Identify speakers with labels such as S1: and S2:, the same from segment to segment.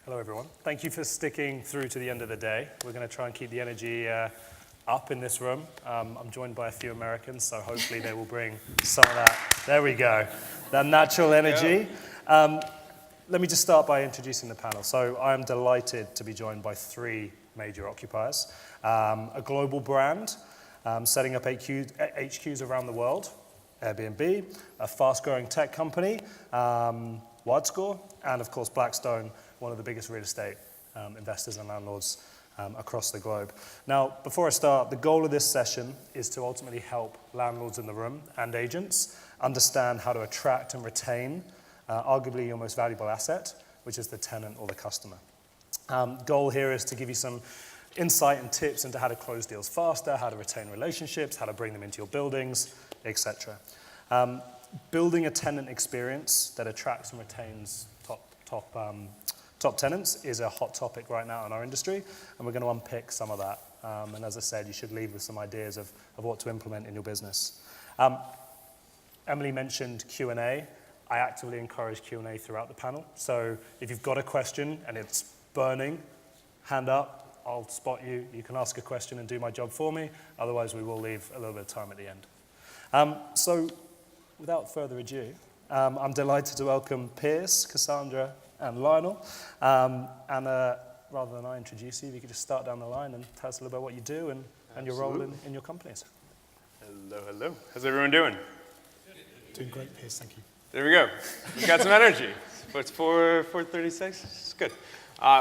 S1: Hello, everyone. Thank you for sticking through to the end of the day. We're going to try and keep the energy up in this room. I'm joined by a few Americans, so hopefully they will bring some of that. There we go. That natural energy. Let me just start by introducing the panel. So I am delighted to be joined by three major occupiers. A global brand setting up HQs around the world, Airbnb, a fast-growing tech company, WiredScore, and of course Blackstone, one of the biggest real estate investors and landlords across the globe. Now, before I start, the goal of this session is to ultimately help landlords in the room and agents understand how to attract and retain arguably your most valuable asset, which is the tenant or the customer. Goal here is to give you some insight and tips into how to close deals faster, how to retain relationships, how to bring them into your buildings, etc. Building a tenant experience that attracts and retains top tenants is a hot topic right now in our industry, and we're going to unpick some of that. And as I said, you should leave with some ideas of what to implement in your business. Emily mentioned Q&A. I actively encourage Q&A throughout the panel. So if you've got a question and it's burning, hand up, I'll spot you. You can ask a question and do my job for me. Otherwise, we will leave a little bit of time at the end. So without further ado, I'm delighted to welcome Piers, Cassandra, and Lionel. Rather than I introduce you, if you could just start down the line and tell us a little bit what you do and your role in your companies.
S2: Hello. How's everyone doing?
S3: Doing great, Piers, thank you.
S2: There we go. We've got some energy. It's 4:36. It's good.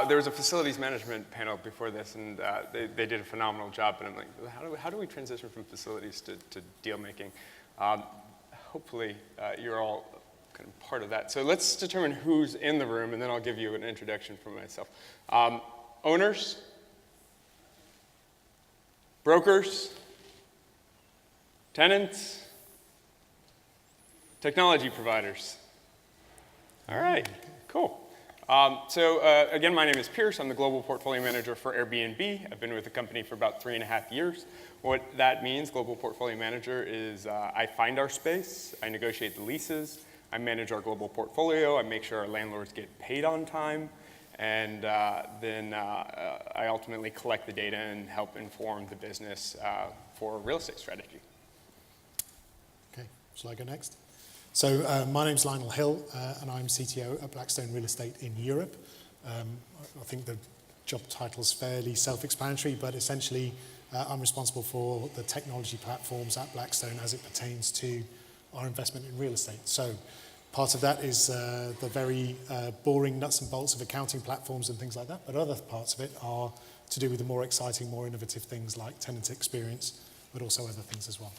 S2: There was a facilities management panel before this, and they did a phenomenal job. And I'm like, how do we transition from facilities to deal making? Hopefully, you're all kind of part of that. So let's determine who's in the room, and then I'll give you an introduction for myself. Owners, brokers, tenants, technology providers. All right, cool. Again, my name is Pierce. I'm the global portfolio manager for Airbnb. I've been with the company for about 3.5 years. What that means, global portfolio manager, is I find our space, I negotiate the leases, I manage our global portfolio, I make sure our landlords get paid on time, and then I ultimately collect the data and help inform the business for real estate strategy.
S3: Okay, shall I go next? So my name's Lionel Hill, and I'm CTO at Blackstone Real Estate in Europe. I think the job title's fairly self-explanatory, but essentially I'm responsible for the technology platforms at Blackstone as it pertains to our investment in real estate. So part of that is the very boring nuts and bolts of accounting platforms and things like that, but other parts of it are to do with the more exciting, more innovative things like tenant experience, but also other things as well.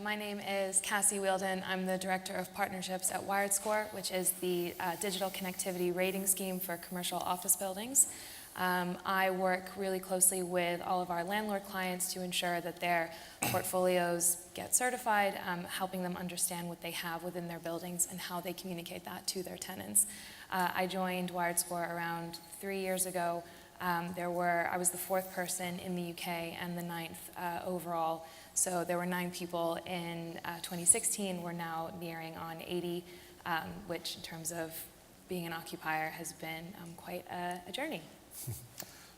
S4: My name is Cassie Wheeldon. I'm the Director of Partnerships at WiredScore, which is the digital connectivity rating scheme for commercial office buildings. I work really closely with all of our landlord clients to ensure that their portfolios get certified, helping them understand what they have within their buildings and how they communicate that to their tenants. I joined WiredScore around 3 years ago. I was the 4th person in the UK and the 9th overall. So there were 9 people in 2016. We're now nearing on 80, which in terms of being an occupier has been quite a journey.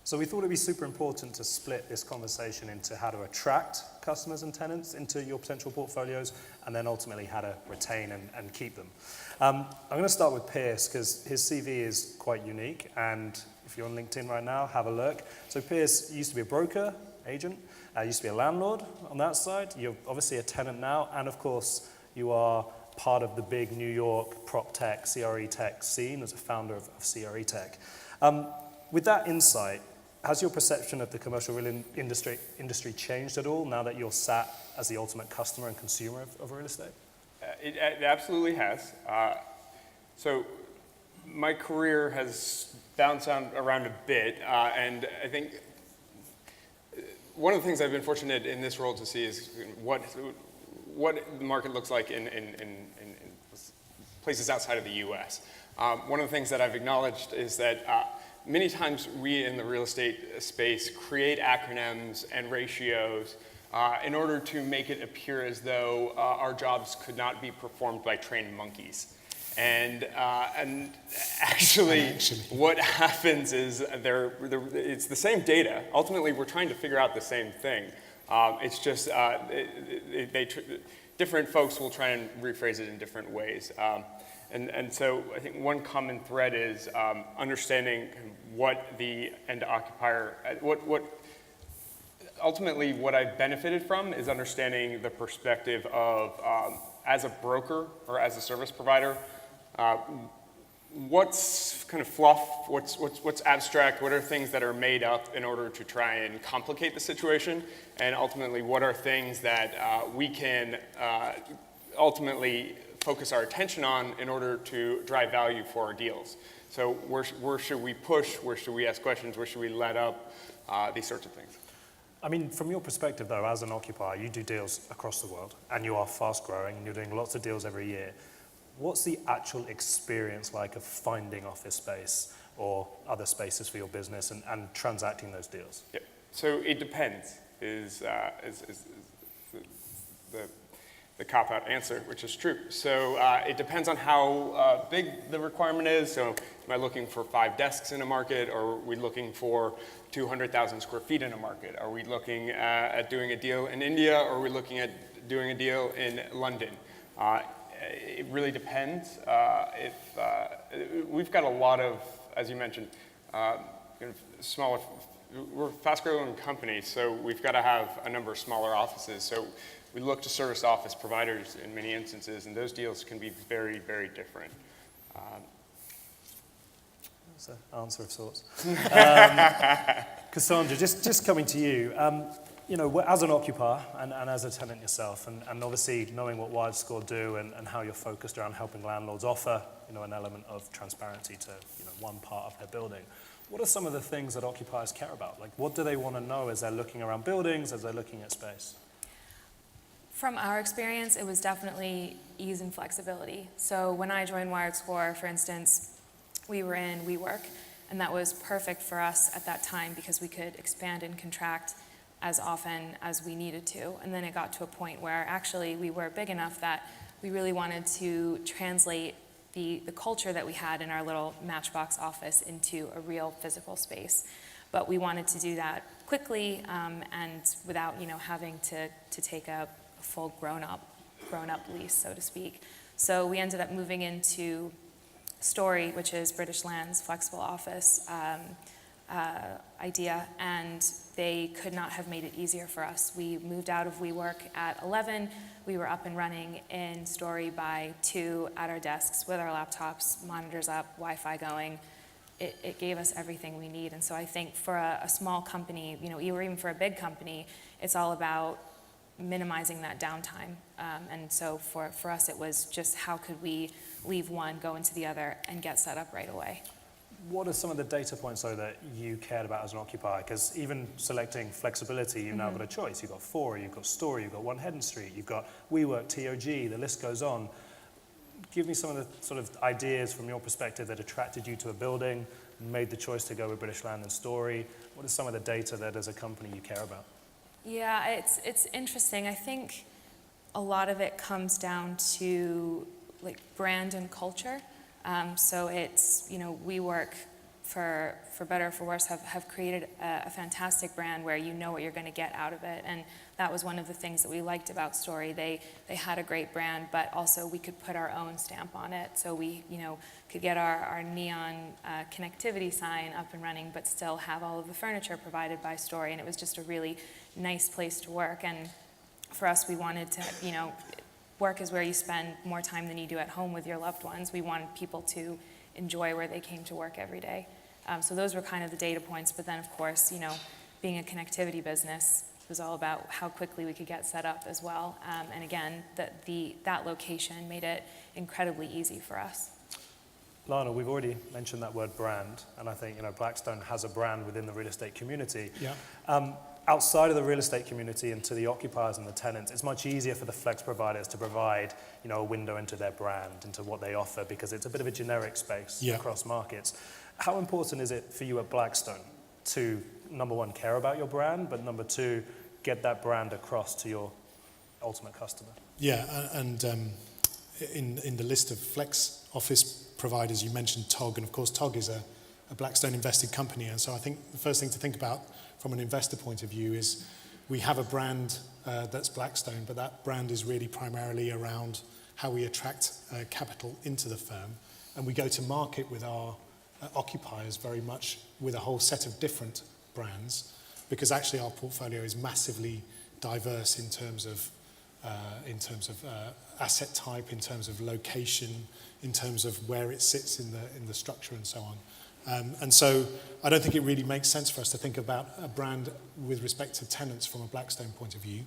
S1: So we thought it'd be super important to split this conversation into how to attract customers and tenants into your potential portfolios, and then ultimately how to retain and keep them. I'm going to start with Piers because his CV is quite unique, and if you're on LinkedIn right now, have a look. So Piers used to be a broker, agent, used to be a landlord on that side. You're obviously a tenant now, and of course, you are part of the big New York PropTech, CRE tech scene as a founder of CRE tech. With that insight, has your perception of the commercial real industry changed at all now that you're sat as the ultimate customer and consumer of real estate?
S2: It absolutely has. So my career has bounced around a bit, and I think one of the things I've been fortunate in this role to see is what the market looks like in places outside of the U.S. One of the things that I've acknowledged is that many times we in the real estate space create acronyms and ratios in order to make it appear as though our jobs could not be performed by trained monkeys. And actually, what happens is it's the same data. Ultimately, we're trying to figure out the same thing. It's just different folks will try and rephrase it in different ways. And so I think one common thread is understanding what the end occupier, ultimately what I've benefited from is understanding the perspective of, as a broker or as a service provider, what's kind of fluff, what's abstract, what are things that are made up in order to try and complicate the situation, and ultimately what are things that we can ultimately focus our attention on in order to drive value for our deals. So where should we push, where should we ask questions, where should we let up, these sorts of things.
S1: I mean, from your perspective though, as an occupier, you do deals across the world, and you are fast growing, and you're doing lots of deals every year. What's the actual experience like of finding office space or other spaces for your business and transacting those deals?
S2: Yeah. So it depends is the cop-out answer, which is true. So it depends on how big the requirement is. So am I looking for 5 desks in a market, or are we looking for 200,000 square feet in a market? Are we looking at doing a deal in India, or are we looking at doing a deal in London? It really depends. We've got a lot of, as you mentioned, smaller, we're a fast-growing company, so we've got to have a number of smaller offices. So we look to service office providers in many instances, and those deals can be very, very different.
S1: That's an answer of sorts. Cassandra, just coming to you. You know, as an occupier and as a tenant yourself, and obviously knowing what WiredScore do and how you're focused around helping landlords offer, you know, an element of transparency to, you know, one part of their building. What are some of the things that occupiers care about? Like, what do they want to know as they're looking around buildings, as they're looking at space?
S4: From our experience, it was definitely ease and flexibility. So when I joined WiredScore, for instance, we were in WeWork, and that was perfect for us at that time because we could expand and contract as often as we needed to. And then it got to a point where actually we were big enough that we really wanted to translate the culture that we had in our little Matchbox office into a real physical space. But we wanted to do that quickly and without, you know, having to take a full grown-up lease, so to speak. So we ended up moving into Story, which is British Land's flexible office idea, and they could not have made it easier for us. We moved out of WeWork at 11. We were up and running in Story by 2 at our desks with our laptops, monitors up, Wi-Fi going. It gave us everything we need. And so I think for a small company, you know, or even for a big company, it's all about minimizing that downtime. And so for us, it was just how could we leave one, go into the other, and get set up right away.
S1: What are some of the data points, though, that you cared about as an occupier? Because even selecting flexibility, you've now got a choice. You've got Fora, you've got Story, you've got One Headon Street, you've got WeWork, TOG, the list goes on. Give me some of the sort of ideas from your perspective that attracted you to a building, made the choice to go with British Land and Story. What is some of the data that as a company you care about? Yeah,
S4: it's interesting. I think a lot of it comes down to like brand and culture. So it's, you know, WeWork, for better or for worse, have created a fantastic brand where you know what you're going to get out of it. And that was one of the things that we liked about Story. They had a great brand, but also we could put our own stamp on it. So we, you know, could get our neon connectivity sign up and running, but still have all of the furniture provided by Story. And it was just a really nice place to work. And for us, we wanted to, you know, work is where you spend more time than you do at home with your loved ones. We wanted people to enjoy where they came to work every day. So those were kind of the data points. But then, of course, you know, being a connectivity business, it was all about how quickly we could get set up as well. And again, that location made it incredibly easy for us.
S1: Lionel, we've already mentioned that word brand, and I think, you know, Blackstone has a brand within the real estate community.
S3: Yeah.
S1: Outside of the real estate community and to the occupiers and the tenants, it's much easier for the flex providers to provide, you know, a window into their brand, into what they offer, because it's a bit of a generic space across markets. How important is it for you at Blackstone to, number one, care about your brand, but number two, get that brand across to your ultimate customer?
S3: Yeah, and in the list of flex office providers, you mentioned TOG, and of course TOG is a Blackstone invested company, and so I think the first thing to think about from an investor point of view is we have a brand that's Blackstone, but that brand is really primarily around how we attract capital into the firm, and we go to market with our occupiers very much with a whole set of different brands, because actually our portfolio is massively diverse in terms of asset type, in terms of location, in terms of where it sits in the structure and so on. And so I don't think it really makes sense for us to think about a brand with respect to tenants from a Blackstone point of view.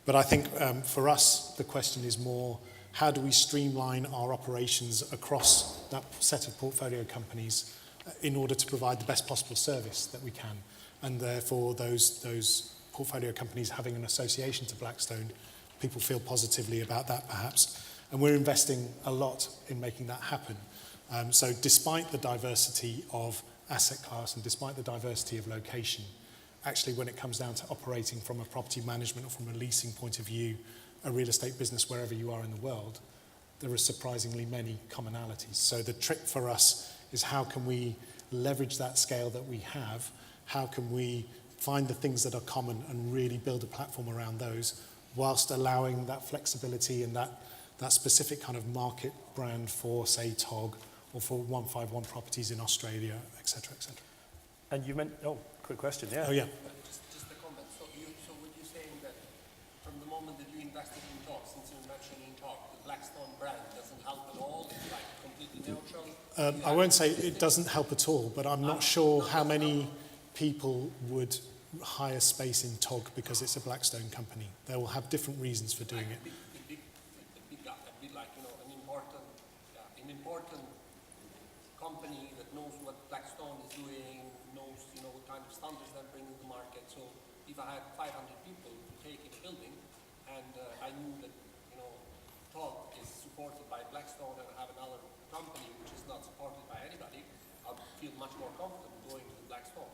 S3: But I think for us, the question is more, how do we streamline our operations across that set of portfolio companies in order to provide the best possible service that we can? And therefore, those portfolio companies having an association to Blackstone, people feel positively about that perhaps. And we're investing a lot in making that happen. So despite the diversity of asset class and despite the diversity of location, actually when it comes down to operating from a property management or from a leasing point of view, a real estate business wherever you are in the world, there are surprisingly many commonalities. So the trick for us is how can we leverage that scale that we have? How can we find the things that are common and really build a platform around those, whilst allowing that flexibility and that specific kind of market brand for, say, TOG or for 151 Properties in Australia, et cetera, et cetera.
S1: And you meant, quick question, yeah.
S3: Oh, yeah.
S5: Just a comment. So what you're saying that from the moment that you invested in TOG, since you're mentioning TOG, the Blackstone brand doesn't help at all? It's like completely neutral?
S3: I won't say it doesn't help at all, but I'm not sure how many people would hire space in TOG because it's a Blackstone company. They will have different reasons for doing it.
S5: A bit like, an important company that knows what Blackstone is doing, knows, what kind of standards they're bringing to the market. So if I had 500 people to take in a building and I knew that, TOG is supported by Blackstone and I have another company which is not supported by anybody, I'd feel much more comfortable going to Blackstone.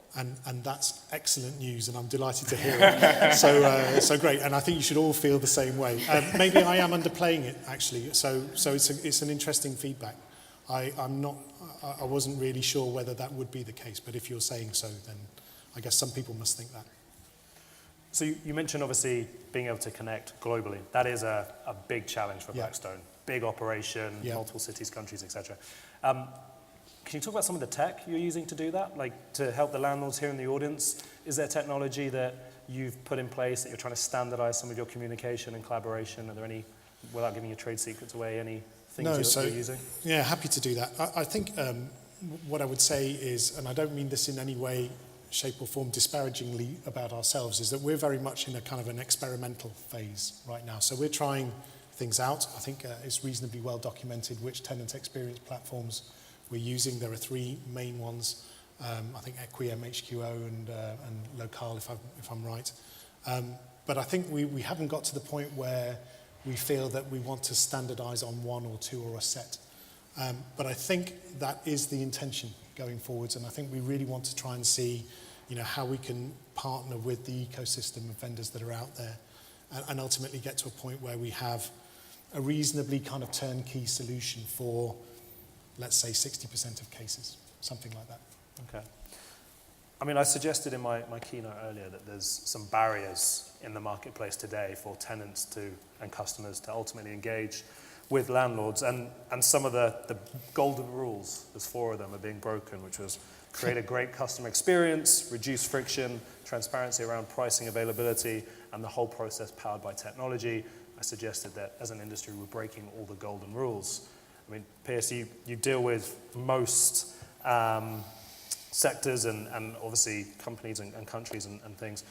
S3: And that's excellent news, and I'm delighted to hear it. So great, and I think you should all feel the same way. Maybe I am underplaying it, actually. So it's an interesting feedback. I wasn't really sure whether that would be the case, but if you're saying so, then I guess some people must think that.
S1: So you mentioned obviously being able to connect globally. That is a big challenge for Blackstone. Big operation, multiple cities, countries, etc. Can you talk about some of the tech you're using to do that? Like to help the landlords here in the audience, is there technology that you've put in place that you're trying to standardize some of your communication and collaboration? Are there any, without giving your trade secrets away, any things you're using?
S3: Yeah, happy to do that. I think what I would say is, and I don't mean this in any way, shape or form disparagingly about ourselves, is that we're very much in a kind of an experimental phase right now. So we're trying things out. I think it's reasonably well documented which tenant experience platforms we're using. There are three main ones. I think Equiem, HQO, and Local, if I'm right. But I think we haven't got to the point where we feel that we want to standardize on one or two or a set. But I think that is the intention going forwards, and I think we really want to try and see, how we can partner with the ecosystem of vendors that are out there, and ultimately get to a point where we have a reasonably kind of turnkey solution for, let's say, 60% of cases, something like that.
S1: Okay. I mean, I suggested in my keynote earlier that there's some barriers in the marketplace today for tenants and customers to ultimately engage with landlords, and some of the golden rules, there's 4 of them, are being broken, which was create a great customer experience, reduce friction, transparency around pricing, availability, and the whole process powered by technology. I suggested that as an industry we're breaking all the golden rules. I mean, Piers, you deal with most sectors and obviously companies and countries and things.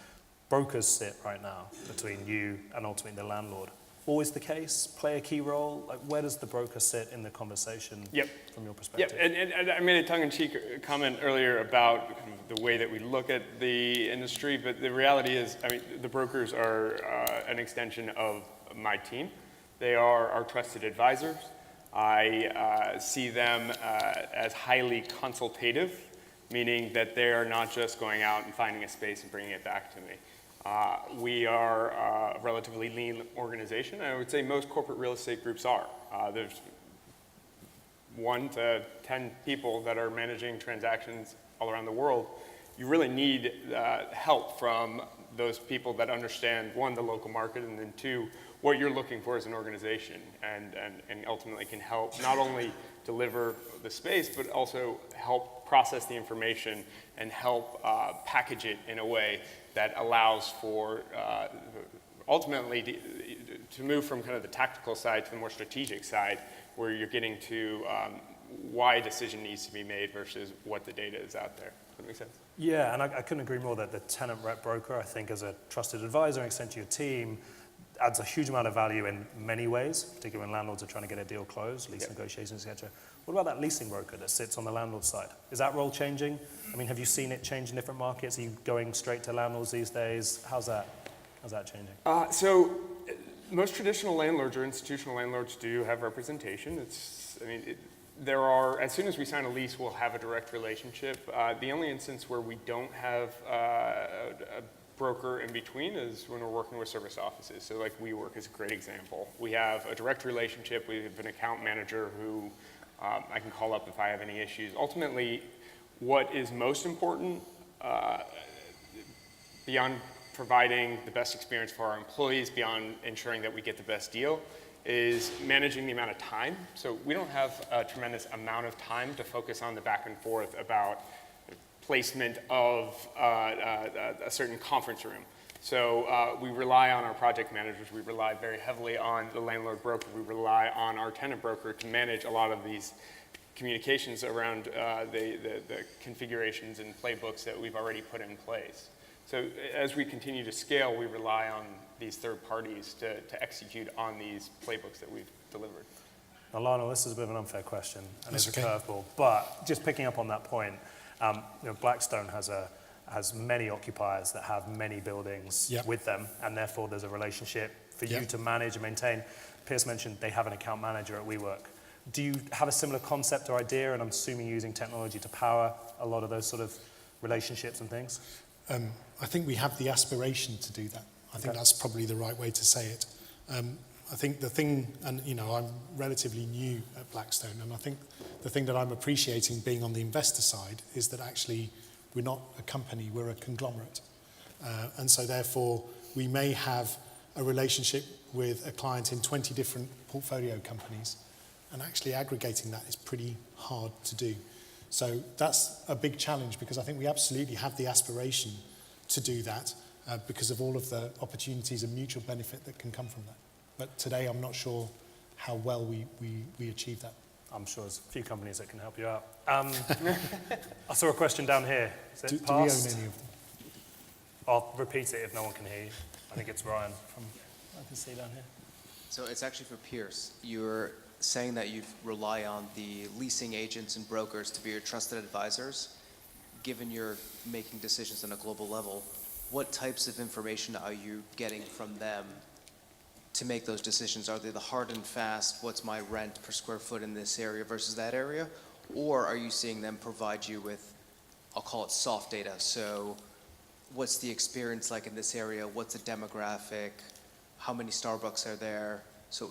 S1: Brokers sit right now between you and ultimately the landlord. Always the case? Play a key role? Like, where does the broker sit in the conversation from your perspective?
S2: And I made a tongue-in-cheek comment earlier about the way that we look at the industry, but the reality is, the brokers are an extension of my team. They are our trusted advisors. I see them as highly consultative, meaning that they are not just going out and finding a space and bringing it back to me. We are a relatively lean organization, and I would say most corporate real estate groups are. There's 1 to 10 people that are managing transactions all around the world. You really need help from those people that understand, 1, the local market, and then 2, what you're looking for as an organization, and ultimately can help not only deliver the space, but also help process the information and help package it in a way that allows for ultimately to move from kind of the tactical side to the more strategic side, where you're getting to why a decision needs to be made versus what the data is out there. Does that make sense?
S1: Yeah, and I couldn't agree more that the tenant rep broker, I think, as a trusted advisor and extend to your team, adds a huge amount of value in many ways, particularly when landlords are trying to get a deal closed, lease negotiations, etc. What about that leasing broker that sits on the landlord side? Is that role changing? I mean, have you seen it change in different markets? Are you going straight to landlords these days? How's that changing?
S2: So most traditional landlords or institutional landlords do have representation. There are, as soon as we sign a lease, we'll have a direct relationship. The only instance where we don't have a broker in between is when we're working with service offices. So like WeWork is a great example. We have a direct relationship. We have an account manager who I can call up if I have any issues. Ultimately, what is most important beyond providing the best experience for our employees, beyond ensuring that we get the best deal, is managing the amount of time. So we don't have a tremendous amount of time to focus on the back and forth about placement of a certain conference room. So we rely on our project managers. We rely very heavily on the landlord broker. We rely on our tenant broker to manage a lot of these communications around the configurations and playbooks that we've already put in place. So as we continue to scale, we rely on these third parties to execute on these playbooks that we've delivered.
S1: Now, Lionel, this is a bit of an unfair question, and
S3: That's
S1: it's a
S3: okay.
S1: curveball, but just picking up on that point, Blackstone has many occupiers that have many buildings
S3: Yep.
S1: with them, and therefore there's a relationship for you
S3: Yep.
S1: to manage and maintain. Pierce mentioned they have an account manager at WeWork. Do you have a similar concept or idea, and I'm assuming you're using technology to power a lot of those sort of relationships and things?
S3: I think we have the aspiration to do that. I think that's probably the right way to say it. I think the thing, and I'm relatively new at Blackstone, and I think the thing that I'm appreciating being on the investor side is that actually we're not a company, we're a conglomerate. And so therefore we may have a relationship with a client in 20 different portfolio companies, and actually aggregating that is pretty hard to do. So that's a big challenge, because I think we absolutely have the aspiration to do that because of all of the opportunities and mutual benefit that can come from that. But today I'm not sure how well we achieve that.
S1: I'm sure there's a few companies that can help you out. I saw a question down here. Is it
S3: Do we own
S1: passed?
S3: any of them?
S1: I'll repeat it if no one can hear you. I think it's Ryan from, I can see down here.
S6: So it's actually for Pierce. You're saying that you rely on the leasing agents and brokers to be your trusted advisors. Given you're making decisions on a global level, what types of information are you getting from them to make those decisions? Are they the hard and fast, what's my rent per square foot in this area versus that area? Or are you seeing them provide you with, I'll call it soft data? So what's the experience like in this area? What's the demographic? How many Starbucks are there? So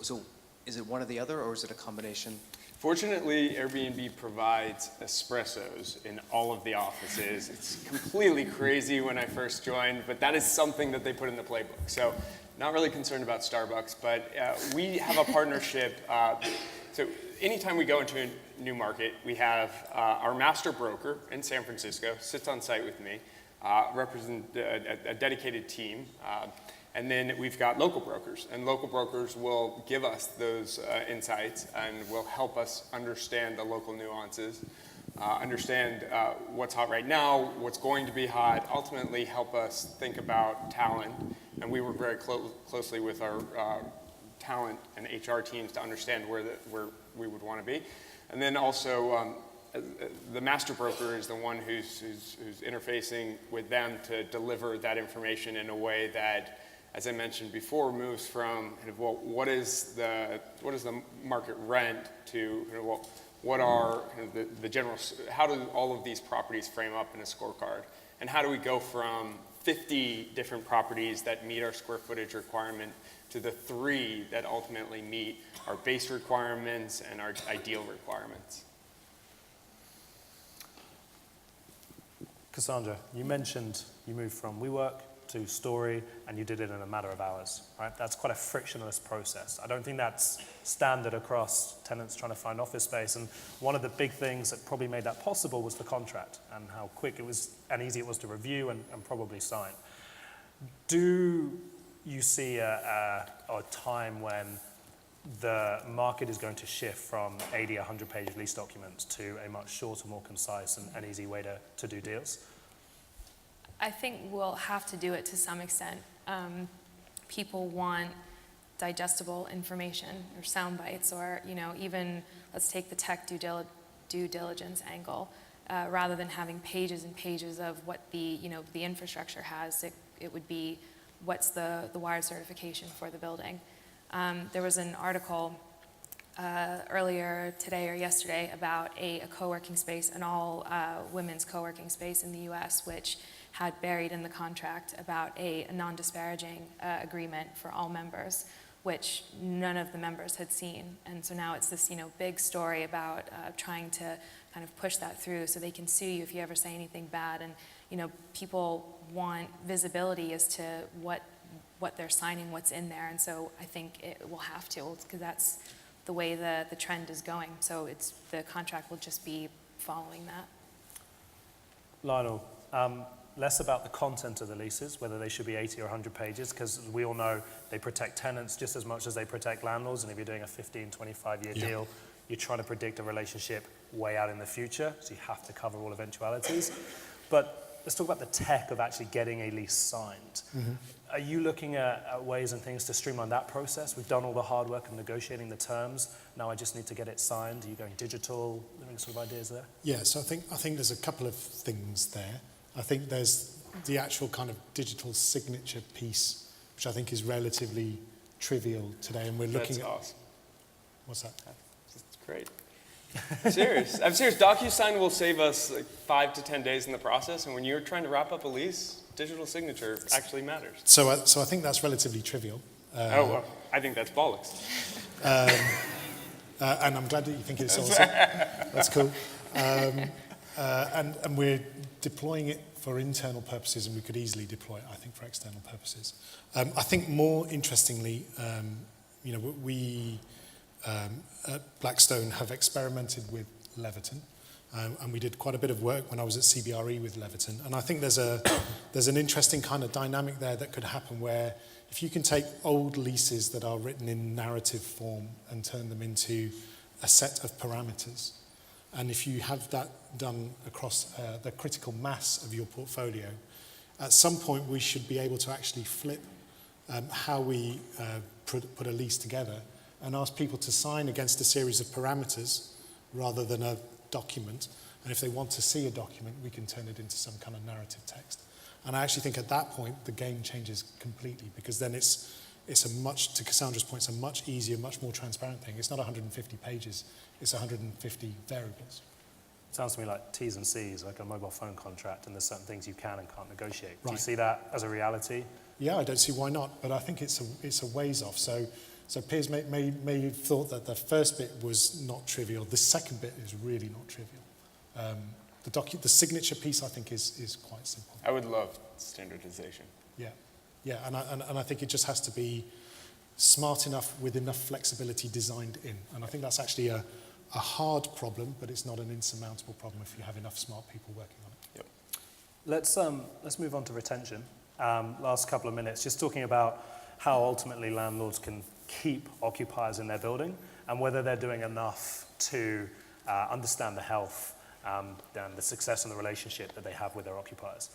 S6: is it one or the other, or is it a combination?
S2: Fortunately, Airbnb provides espressos in all of the offices. It's completely crazy when I first joined, but that is something that they put in the playbook. So not really concerned about Starbucks, but we have a partnership. So anytime we go into a new market, we have our master broker in San Francisco, sits on site with me, represent a dedicated team. And then we've got local brokers, and local brokers will give us those insights and will help us understand the local nuances, understand what's hot right now, what's going to be hot, ultimately help us think about talent. And we work very closely with our talent and HR teams to understand where we would want to be. And then also the master broker is the one who's interfacing with them to deliver that information in a way that, as I mentioned before, moves from kind of, well, what is the market rent to kind of, well, what are kind of the general, how do all of these properties frame up in a scorecard, and how do we go from 50 different properties that meet our square footage requirement to the 3 that ultimately meet our base requirements and our ideal requirements.
S1: Cassandra, you mentioned you moved from WeWork to Story, and you did it in a matter of hours, right? That's quite a frictionless process. I don't think that's standard across tenants trying to find office space, and one of the big things that probably made that possible was the contract and how quick it was and easy it was to review and probably sign. Do you see a time when the market is going to shift from 80, 100-page lease documents to a much shorter, more concise and easy way to do deals?
S4: I think we'll have to do it to some extent. People want digestible information or sound bites, or even let's take the tech due diligence angle. Rather than having pages and pages of what the infrastructure has, it would be what's the wired certification for the building. There was an article earlier today or yesterday about a co-working space, an all women's co-working space in the US, which had buried in the contract about a non-disparaging agreement for all members, which none of the members had seen. And so now it's this big story about trying to kind of push that through so they can sue you if you ever say anything bad. And people want visibility as to what they're signing, what's in there. And so I think it will have to, because that's the way the trend is going. So the contract will just be following that.
S1: Lionel, less about the content of the leases, whether they should be 80 or 100 pages, because we all know they protect tenants just as much as they protect landlords. And if you're doing a 15, 25-year deal, you're trying to predict a relationship way out in the future, so you have to cover all eventualities. But let's talk about the tech of actually getting a lease signed. Mm-hmm. Are you looking at ways and things to streamline that process? We've done all the hard work of negotiating the terms. Now I just need to get it signed. Are you going digital? Are there any sort of ideas there?
S3: Yeah, so I think there's a couple of things there. I think there's the actual kind of digital signature piece, which I think is relatively trivial today, and we're looking at...
S2: Awesome.
S3: What's that?
S2: That's great. I'm serious. DocuSign will save us like 5 to 10 days in the process, and when you're trying to wrap up a lease, digital signature actually matters.
S3: So I think that's relatively trivial.
S2: Well, I think that's bollocks.
S3: And I'm glad that you think it's awesome. That's cool. And we're deploying it for internal purposes, and we could easily deploy it, I think, for external purposes. I think more interestingly, we at Blackstone have experimented with Leviton, and we did quite a bit of work when I was at CBRE with Leviton. And I think there's an interesting kind of dynamic there that could happen where if you can take old leases that are written in narrative form and turn them into a set of parameters, and if you have that done across the critical mass of your portfolio, at some point we should be able to actually flip how we put a lease together and ask people to sign against a series of parameters rather than a document. And if they want to see a document, we can turn it into some kind of narrative text. And I actually think at that point, the game changes completely, because then it's a much, to Cassandra's point, it's a much easier, much more transparent thing. It's not 150 pages, it's 150 variables.
S1: Sounds to me like T's and C's, like a mobile phone contract, and there's certain things you can and can't negotiate.
S3: Right.
S1: Do you see that as a reality?
S3: Yeah, I don't see why not, but I think it's a ways off. So Piers may have thought that the first bit was not trivial. The second bit is really not trivial. The signature piece, I think, is quite simple.
S2: I would love standardization.
S3: Yeah, and I think it just has to be smart enough with enough flexibility designed in. And I think that's actually a hard problem, but it's not an insurmountable problem if you have enough smart people working on it.
S2: Yep.
S1: Let's move on to retention. Last couple of minutes, just talking about how ultimately landlords can keep occupiers in their building and whether they're doing enough to understand the health and the success and the relationship that they have with their occupiers.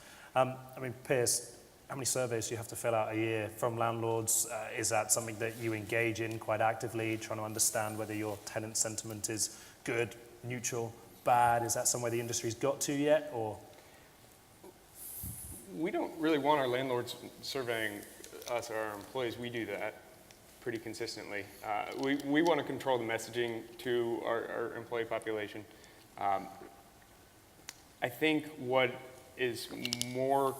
S1: Piers, how many surveys do you have to fill out a year from landlords? Is that something that you engage in quite actively, trying to understand whether your tenant sentiment is good, neutral, bad? Is that somewhere the industry's got to yet, or?
S2: We don't really want our landlords surveying us or our employees. We do that pretty consistently. We want to control the messaging to our employee population. I think what is more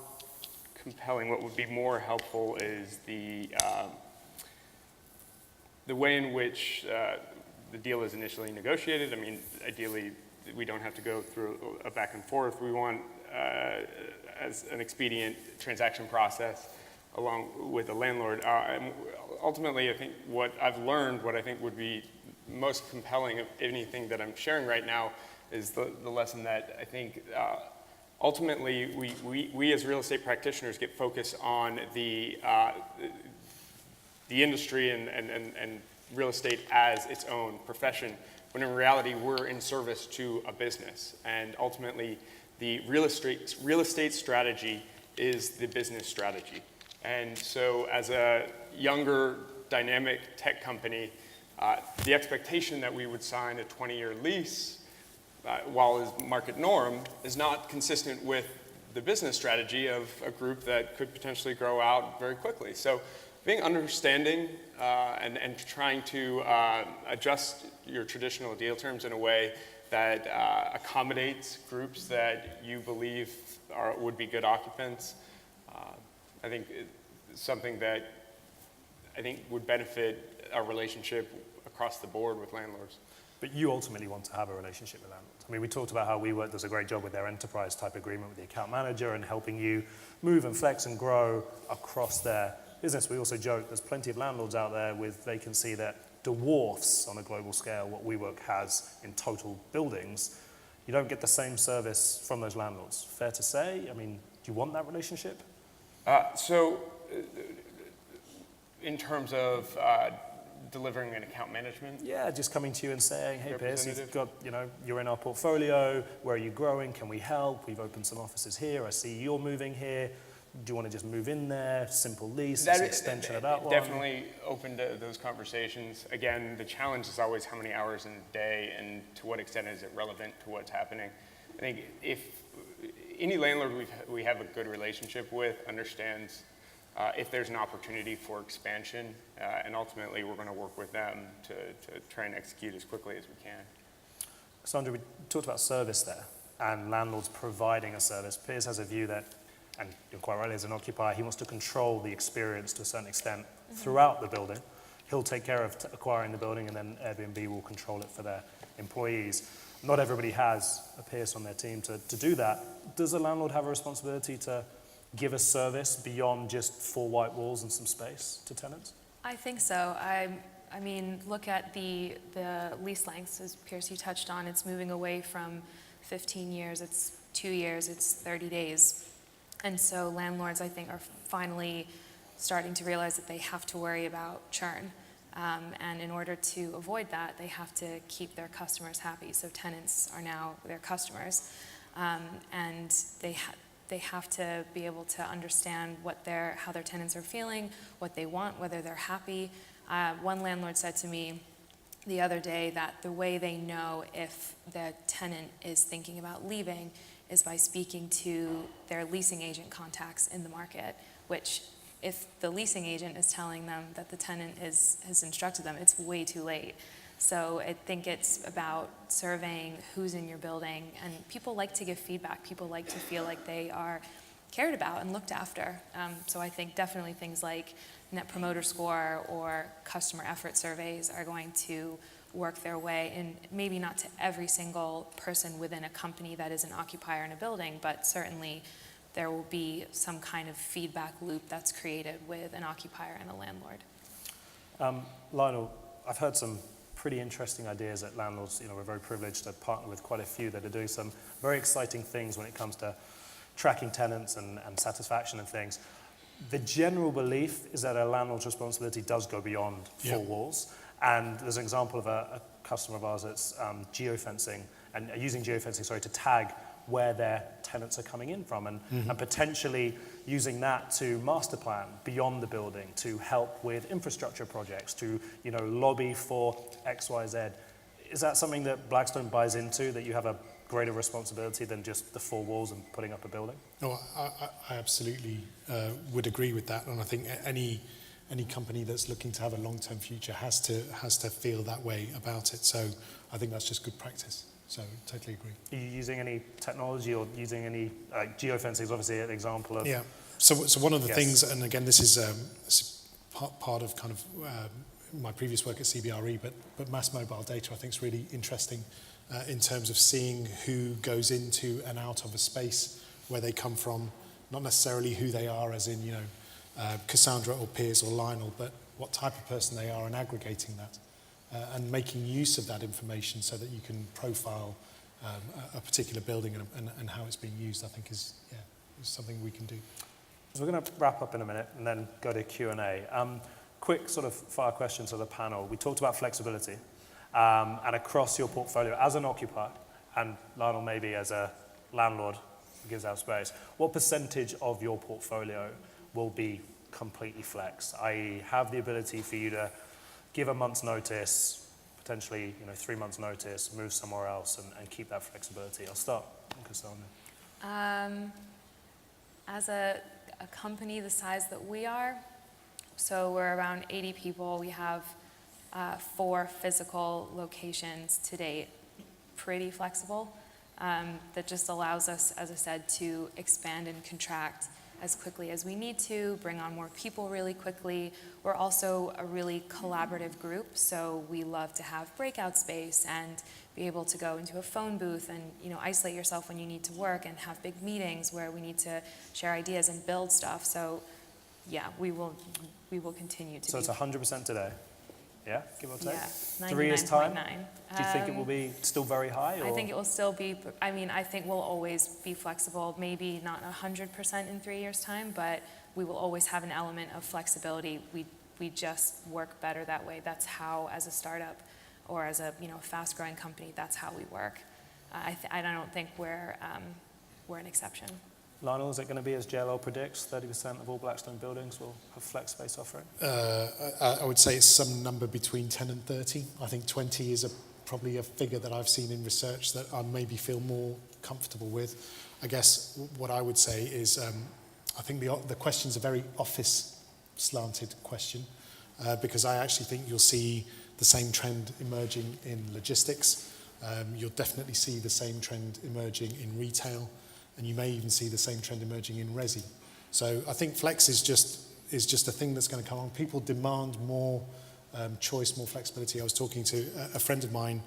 S2: compelling, what would be more helpful is the way in which the deal is initially negotiated. I mean, ideally, we don't have to go through a back and forth. We want, as an expedient transaction process along with the landlord. And ultimately, I think what I've learned, what I think would be most compelling of anything that I'm sharing right now is the lesson that I think ultimately we as real estate practitioners get focused on the industry and real estate as its own profession, when in reality we're in service to a business. And ultimately the real estate strategy is the business strategy. And so as a younger dynamic tech company, the expectation that we would sign a 20-year lease while is market norm is not consistent with the business strategy of a group that could potentially grow out very quickly. So being understanding and trying to adjust your traditional deal terms in a way that accommodates groups that you believe would be good occupants, I think it's something that I think would benefit our relationship across the board with landlords.
S1: But you ultimately want to have a relationship with landlords. I mean, we talked about how WeWork does a great job with their enterprise type agreement with the account manager and helping you move and flex and grow across their business. We also joke there's plenty of landlords out there with vacancy that dwarfs on a global scale what WeWork has in total buildings. You don't get the same service from those landlords. Fair to say? I mean, do you want that relationship?
S2: In terms of delivering an account management?
S1: Yeah, just coming to you and saying, hey, Pierce, you're in our portfolio. Where are you growing? Can we help? We've opened some offices here. I see you're moving here. Do you want to just move in there? Simple lease, it's an extension of that one.
S2: Definitely open to those conversations. Again, the challenge is always how many hours in a day and to what extent is it relevant to what's happening. I think if any landlord we have a good relationship with understands if there's an opportunity for expansion, and ultimately we're going to work with them to try and execute as quickly as we can.
S1: Cassandra, we talked about service there and landlords providing a service. Piers has a view that, and you're quite right, as an occupier, he wants to control the experience to a certain extent throughout the building. He'll take care of acquiring the building, and then Airbnb will control it for their employees. Not everybody has a Pierce on their team to do that. Does a landlord have a responsibility to give a service beyond just 4 white walls and some space to tenants?
S4: I think so. I mean, look at the lease lengths, as Pierce, you touched on. It's moving away from 15 years, it's 2 years, it's 30 days. And so landlords, I think, are finally starting to realize that they have to worry about churn. And in order to avoid that, they have to keep their customers happy. So tenants are now their customers. And they have to be able to understand how their tenants are feeling, what they want, whether they're happy. One landlord said to me the other day that the way they know if the tenant is thinking about leaving is by speaking to their leasing agent contacts in the market, which if the leasing agent is telling them that the tenant has instructed them, it's way too late. So I think it's about surveying who's in your building, and people like to give feedback. People like to feel like they are cared about and looked after. So I think definitely things like Net Promoter Score or customer effort surveys are going to work their way, and maybe not to every single person within a company that is an occupier in a building, but certainly there will be some kind of feedback loop that's created with an occupier and a landlord.
S1: Lionel, I've heard some pretty interesting ideas at landlords. We're very privileged to partner with quite a few that are doing some very exciting things when it comes to tracking tenants and satisfaction and things. The general belief is that a landlord's responsibility does go beyond 4 walls. And there's an example of a customer of ours that's geofencing, and using geofencing, to tag where their tenants are coming in from, and potentially using that to master plan beyond the building to help with infrastructure projects, to lobby for X, Y, Z. Is that something that Blackstone buys into, that you have a greater responsibility than just the 4 walls and putting up a building?
S3: No, I absolutely would agree with that, and I think any company that's looking to have a long-term future has to feel that way about it. So I think that's just good practice. So totally agree.
S1: Are you using any technology or using any geofencing is obviously an example of
S3: So one of the
S1: Yes.
S3: things, and again, this is part of kind of my previous work at CBRE, but mass mobile data I think is really interesting in terms of seeing who goes into and out of a space, where they come from, not necessarily who they are as in, Cassandra or Piers or Lionel, but what type of person they are and aggregating that and making use of that information so that you can profile a particular building and how it's being used, I think is something we can do.
S1: So we're going to wrap up in a minute and then go to Q&A. Quick sort of fire questions to the panel. We talked about flexibility and across your portfolio as an occupier, and Lionel maybe as a landlord who gives out space, what percentage of your portfolio will be completely flex, i.e. have the ability for you to give a month's notice, potentially 3 months notice, move somewhere else and keep that flexibility? I'll start on Cassandra.
S4: As a company the size that we are, so we're around 80 people. We have 4 physical locations to date, pretty flexible. That just allows us, as I said, to expand and contract as quickly as we need to, bring on more people really quickly. We're also a really collaborative group, so we love to have breakout space and be able to go into a phone booth and isolate yourself when you need to work and have big meetings where we need to share ideas and build stuff. So yeah, we will continue to.
S1: So it's 100% today? Yeah, give or take?
S4: Yeah,
S1: 3 years' time?
S4: 99.9.
S1: Do you think it will be still very high? Or?
S4: I think it will still be, I think we'll always be flexible, maybe not 100% in 3 years' time, but we will always have an element of flexibility. We just work better that way. That's how, as a startup or as a fast-growing company, that's how we work. I don't think we're an exception.
S1: Lionel, is it going to be as JLL predicts, 30% of all Blackstone buildings will have flex space offering?
S3: I would say it's some number between 10 and 30. I think 20 is probably a figure that I've seen in research that I maybe feel more comfortable with. I guess what I would say is I think the question's a very office-slanted question because I actually think you'll see the same trend emerging in logistics. You'll definitely see the same trend emerging in retail. And you may even see the same trend emerging in resi. So I think flex is just a thing that's going to come on. People demand more choice, more flexibility. I was talking to a friend of mine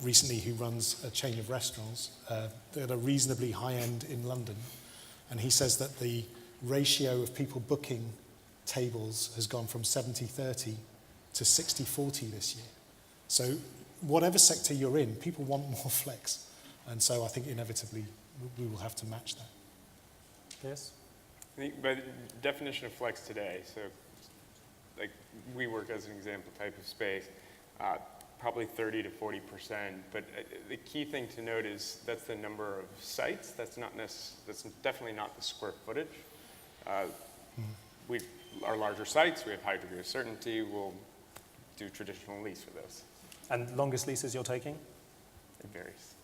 S3: recently who runs a chain of restaurants at a reasonably high end in London. And he says that the ratio of people booking tables has gone from 70-30 to 60-40 this year. So whatever sector you're in, people want more flex. And so I think inevitably we will have to match that.
S1: Yes?
S2: I think by the definition of flex today, so like we work as an example type of space, probably 30 to 40%. But the key thing to note is that's the number of sites. That's definitely not the square footage. Our larger sites, we have high degree of certainty. We'll do traditional lease for those.
S1: And longest leases you're taking?
S2: It varies.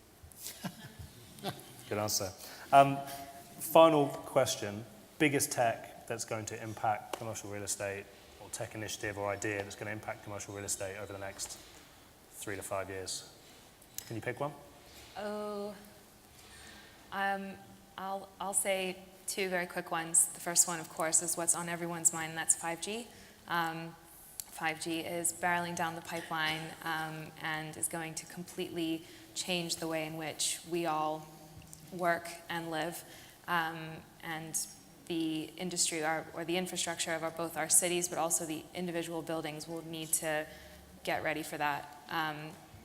S1: Good answer. Final question, biggest tech that's going to impact commercial real estate, or tech initiative or idea that's going to impact commercial real estate over the next 3 to 5 years? Can you pick one?
S4: I'll say 2 very quick ones. The first one, of course, is what's on everyone's mind, and that's 5G. 5G is barreling down the pipeline and is going to completely change the way in which we all work and live, and the industry or the infrastructure of both our cities, but also the individual buildings will need to get ready for that.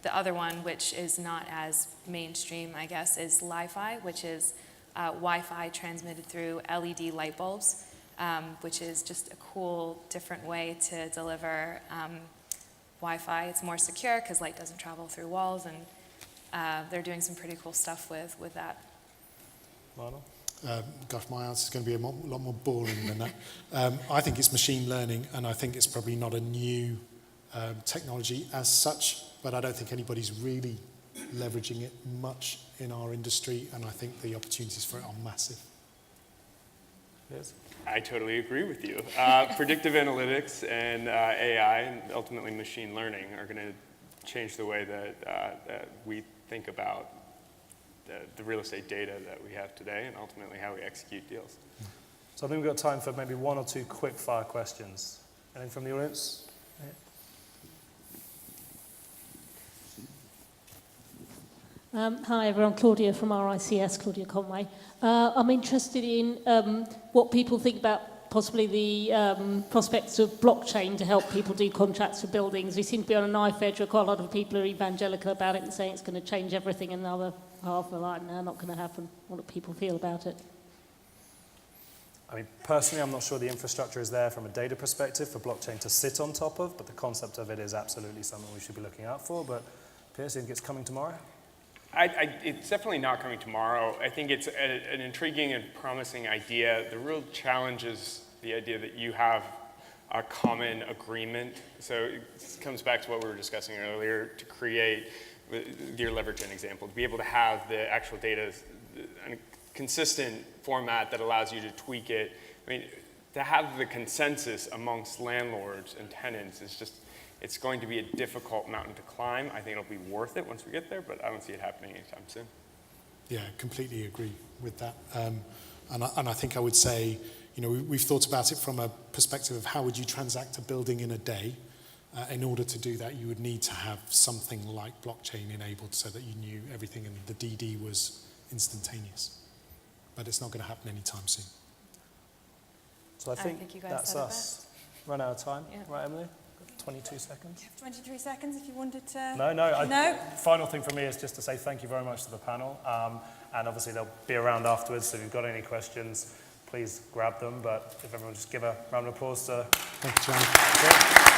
S4: The other one, which is not as mainstream, I guess, is Li-Fi, which is Wi-Fi transmitted through LED light bulbs, which is just a cool, different way to deliver Wi-Fi. It's more secure because light doesn't travel through walls, and they're doing some pretty cool stuff with that.
S1: Lionel?
S3: Gosh, my answer is going to be a lot more boring than that. I think it's machine learning, and I think it's probably not a new technology as such, but I don't think anybody's really leveraging it much in our industry, and I think the opportunities for it are massive.
S1: Yes?
S2: I totally agree with you. Predictive analytics and AI, and ultimately machine learning, are going to change the way that we think about the real estate data that we have today, and ultimately how we execute deals.
S1: So I think we've got time for maybe one or two quick fire questions. Anything from the audience?
S7: Hi everyone, Claudia from RICS, Claudia Conway. I'm interested in what people think about possibly the prospects of blockchain to help people do contracts for buildings. We seem to be on a knife edge where quite a lot of people are evangelical about it and saying it's going to change everything, and another half are like, no, not going to happen. What do people feel about it?
S1: I mean, personally, I'm not sure the infrastructure is there from a data perspective for blockchain to sit on top of, but the concept of it is absolutely something we should be looking out for. But Piers, you think it's coming tomorrow?
S2: It's definitely not coming tomorrow. I think it's an intriguing and promising idea. The real challenge is the idea that you have a common agreement. So it comes back to what we were discussing earlier, to create, your leverage an example, to be able to have the actual data in a consistent format that allows you to tweak it. I mean, to have the consensus amongst landlords and tenants is just, it's going to be a difficult mountain to climb. I think it'll be worth it once we get there, but I don't see it happening anytime soon.
S3: Yeah, completely agree with that. And I think I would say, you know, we've thought about it from a perspective of how would you transact a building in a day. In order to do that, you would need to have something like blockchain enabled so that you knew everything and the DD was instantaneous. But it's not going to happen anytime soon.
S1: So I think
S4: you guys
S1: that's
S4: said it
S1: us. Run out of time,
S4: Yeah.
S1: right, Emily? 22 seconds.
S8: You have 23 seconds if you wanted to.
S1: No. Final thing for me is just to say thank you very much to the panel. And obviously they'll be around afterwards, so if you've got any questions, please grab them. But if everyone just give a round of applause to...
S3: Thank you, Johnny.